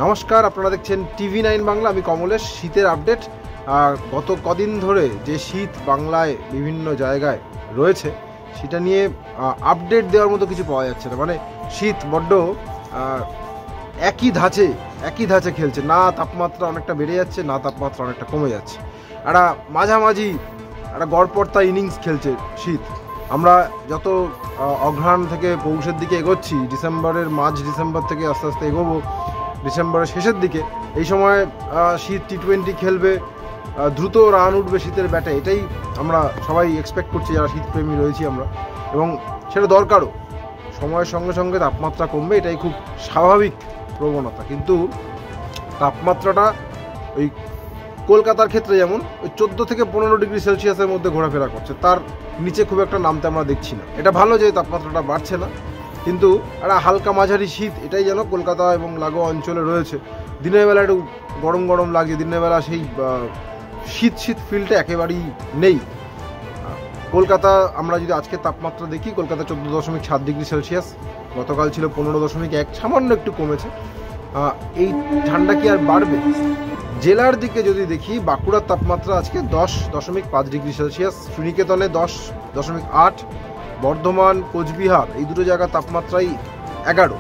নমস্কার, আপনারা দেখছেন TV9 বাংলা। আমি কমলেশ। শীতের আপডেট। গত কদিন ধরে যে শীত বাংলায় বিভিন্ন জায়গায় রয়েছে সেটা নিয়ে আপডেট দেওয়ার মতো কিছু পাওয়া যাচ্ছে না। মানে শীত বড্ড একই ধাঁচে খেলছে। না তাপমাত্রা অনেকটা বেড়ে যাচ্ছে, না তাপমাত্রা অনেকটা কমে যাচ্ছে। একটা মাঝামাঝি একটা গড়পড়তা ইনিংস খেলছে শীত। আমরা যত অঘ্রাণ থেকে পৌষের দিকে এগোচ্ছি, মাঝ ডিসেম্বর থেকে আস্তে আস্তে এগোবো ডিসেম্বরের শেষের দিকে, এই সময় শীত T20 খেলবে, দ্রুত রান উঠবে শীতের ব্যাটে। এটাই আমরা সবাই এক্সপেক্ট করছি যারা শীতপ্রেমী রয়েছি আমরা, এবং সেটা দরকারও। সময়ের সঙ্গে সঙ্গে তাপমাত্রা কমবে, এটাই খুব স্বাভাবিক প্রবণতা। কিন্তু তাপমাত্রাটা ওই কলকাতার ক্ষেত্রে যেমন ওই 14 থেকে 15 ডিগ্রি সেলসিয়াসের মধ্যে ঘোরাফেরা করছে, তার নিচে খুব একটা নামতে আমরা দেখছি না। এটা ভালো যে তাপমাত্রাটা বাড়ছে না, কিন্তু একটা হালকা মাঝারি শীত এটাই যেন কলকাতা এবং লাগোয়া অঞ্চলে রয়েছে। দিনের বেলা একটু গরম গরম লাগছে, দিনের বেলা সেই শীত ফিলটা একেবারেই নেই। কলকাতা আমরা যদি আজকে তাপমাত্রা দেখি, কলকাতা 14.7 ডিগ্রি সেলসিয়াস, গতকাল ছিল 15.1, সামান্য একটু কমেছে। এই ঠান্ডা কি আর বাড়বে? জেলার দিকে যদি দেখি, বাঁকুড়ার তাপমাত্রা আজকে 10.5 ডিগ্রি সেলসিয়াস, শ্রীনিকেতনে 10.8, বর্ধমান, কোচবিহার এই দুটো জায়গার তাপমাত্রাই 11,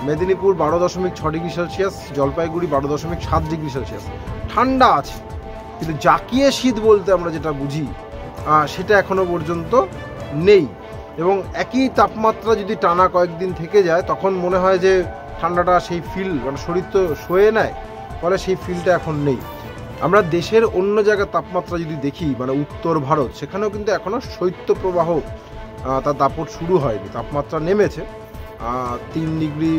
Medinipur 12.6 degree Celsius, Jalpaiguri 12.7 degree Celsius. ঠান্ডা আছে, কিন্তু জাকিয়ে শীত বলতে আমরা যেটা বুঝি সেটা এখনো পর্যন্ত নেই। এবং একই তাপমাত্রা যদি টানা কয়েকদিন থেকে যায়, তখন মনে হয় যে ঠান্ডাটা সেই ফিল, মানে শরীর তো সয়ে নেয়, ফলে সেই ফিলটা এখন নেই। আমরা দেশের অন্য জায়গার তাপমাত্রা যদি দেখি, মানে উত্তর ভারত, সেখানেও কিন্তু এখনও শৈত্যপ্রবাহ তার দাপট শুরু হয়নি। তাপমাত্রা নেমেছে 3 ডিগ্রি,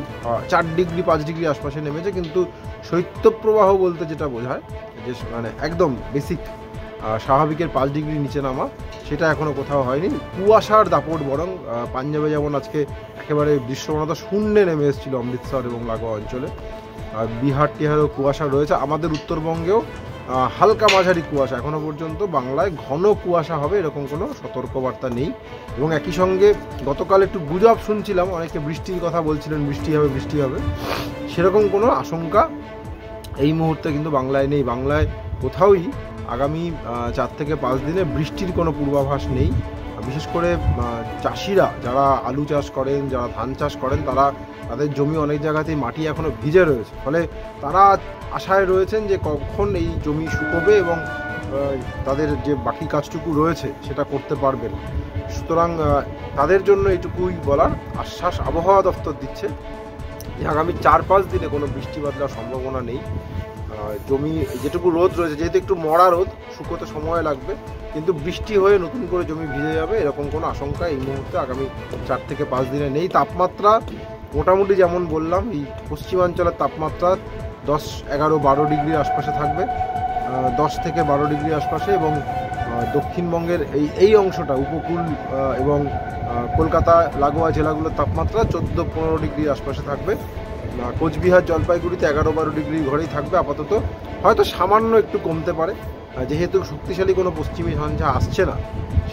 4 ডিগ্রি, 5 ডিগ্রি আশপাশে নেমেছে, কিন্তু শৈত্যপ্রবাহ বলতে যেটা বোঝায় যে মানে একদম বেসিক স্বাভাবিকের 5 ডিগ্রি নিচে নামা, সেটা এখনও কোথাও হয়নি। কুয়াশার দাপট বরং পাঞ্জাবে যেমন আজকে একেবারে দৃশ্যমানতা শূন্যে নেমে এসেছিল অমৃতসর এবং লাগোয়া অঞ্চলে, বিহার টিহারেও কুয়াশা রয়েছে। আমাদের উত্তরবঙ্গেও হালকা মাঝারি কুয়াশা, এখনও পর্যন্ত বাংলায় ঘন কুয়াশা হবে এরকম কোনো সতর্কবার্তা নেই। এবং একই সঙ্গে গতকাল একটু গুজব শুনছিলাম, অনেকে বৃষ্টির কথা বলছিলেন, বৃষ্টি হবে, সেরকম কোনো আশঙ্কা এই মুহূর্তে কিন্তু বাংলায় নেই। বাংলায় কোথাওই আগামী 4 থেকে 5 দিনে বৃষ্টির কোনো পূর্বাভাস নেই। বিশেষ করে চাষিরা যারা আলু চাষ করেন, যারা ধান চাষ করেন, তাদের জমি অনেক জায়গাতেই মাটি এখনও ভিজে রয়েছে, ফলে তারা আশায় রয়েছেন যে কখন এই জমি শুকোবে এবং তাদের যে বাকি কাজটুকু রয়েছে সেটা করতে পারবেন। সুতরাং তাদের জন্য এইটুকুই বলার আশ্বাস আবহাওয়া দপ্তর দিচ্ছে যে আগামী 4-5 দিনে কোনো বৃষ্টি বাদলার সম্ভাবনা নেই। জমি যেটুকু রোদ রয়েছে, যেহেতু একটু মরা রোদ, শুকোতে সময় লাগবে, কিন্তু বৃষ্টি হয়ে নতুন করে জমি ভিজে যাবে এরকম কোনো আশঙ্কা এই মুহূর্তে আগামী 4 থেকে 5 দিনে নেই। তাপমাত্রা মোটামুটি যেমন বললাম, এই পশ্চিমাঞ্চলের তাপমাত্রা 10, 11, 12 ডিগ্রির আশপাশে থাকবে, 10 থেকে 12 ডিগ্রির আশপাশে, এবং দক্ষিণবঙ্গের এই অংশটা উপকূল এবং কলকাতা লাগোয়া জেলাগুলোর তাপমাত্রা 14-15 ডিগ্রির আশপাশে থাকবে। কোচবিহার, জলপাইগুড়িতে 11-12 ডিগ্রির ঘরেই থাকবে আপাতত। হয়তো সামান্য একটু কমতে পারে, যেহেতু শক্তিশালী কোনো পশ্চিমী ঝঞ্ঝা আসছে না।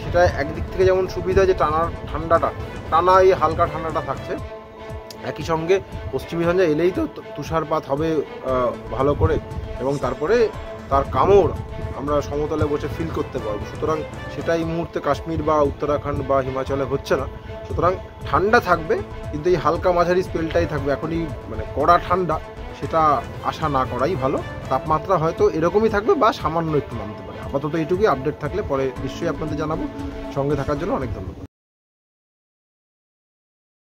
সেটা একদিক থেকে যেমন সুবিধা যে টানা এই হালকা ঠান্ডাটা থাকছে, একই সঙ্গে পশ্চিমী ঝঞ্ঝা এলেই তো তুষারপাত হবে ভালো করে, এবং তারপরে তার কামড় আমরা সমতলে বসে ফিল করতে পারবো। সুতরাং সেটা এই মুহূর্তে কাশ্মীর বা উত্তরাখণ্ড বা হিমাচলে হচ্ছে না। সুতরাং ঠান্ডা থাকবে, কিন্তু এই হালকা মাঝারি স্পেলটাই থাকবে। এখনই মানে কড়া ঠান্ডা সেটা আশা না করাই ভালো। তাপমাত্রা হয়তো এরকমই থাকবে বা সামান্য একটু নামতে পারে। আপাতত এইটুকুই। আপডেট থাকলে পরে নিশ্চয়ই আপনাদের জানাবো। সঙ্গে থাকার জন্য অনেক ধন্যবাদ।